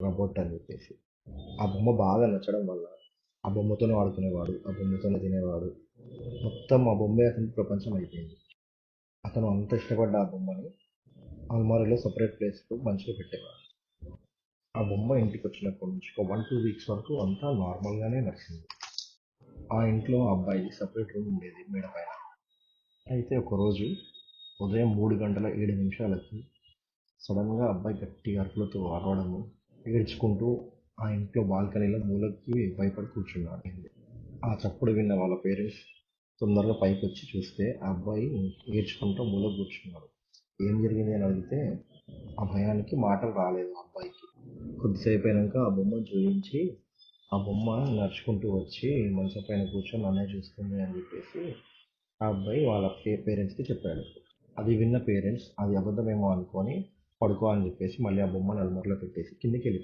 Robot అని చెప్పేసి. ఆ బొమ్మ బాగా నచ్చడం వల్ల ఆ బొమ్మతోనే ఆడుకునేవాడు, ఆ బొమ్మతోనే తినేవాడు. మొత్తం ఆ బొమ్మే అతనికి ప్రపంచం అయిపోయింది. అతను అంత ఇష్టపడ్డ ఆ బొమ్మని అల్మారాలో సెపరేట్ ప్లేస్లో మంచిగా పెట్టేవాడు. ఆ బొమ్మ ఇంటికి వచ్చినప్పటి నుంచి ఒక 1-2 వీక్స్ వరకు అంతా నార్మల్గానే నడిచింది. ఆ ఇంట్లో ఆ అబ్బాయికి సెపరేట్ రూమ్ ఉండేది మేడ పైన. అయితే ఒకరోజు ఉదయం 3:07 సడన్గా అబ్బాయి గట్టిగా అరుపులతో అరవడము, ఏడ్చుకుంటూ ఆ ఇంట్లో బాల్కనీలో మూలకి భయపడి కూర్చున్నాడు. ఆ చప్పుడు విన్న వాళ్ళ పేరెంట్స్ తొందరగా పైకి వచ్చి చూస్తే ఆ అబ్బాయి ఏడ్చుకుంటూ మూల కూర్చున్నాడు. ఏం జరిగింది అని అడిగితే ఆ భయానికి మాటలు రాలేదు ఆ అబ్బాయికి. కొద్దిసేపు అయినాక ఆ బొమ్మను చూపించి ఆ బొమ్మ నడుచుకుంటూ వచ్చి మంచం పైన కూర్చొని నన్నే చూస్తుంది అని చెప్పేసి ఆ అబ్బాయి వాళ్ళ పేరెంట్స్కి చెప్పాడు. అది విన్న పేరెంట్స్ అది అబద్ధమేమో అనుకొని పడుకో అని చెప్పేసి మళ్ళీ ఆ బొమ్మను అల్మార్లో పెట్టేసి కిందికి వెళ్ళిపోయారు.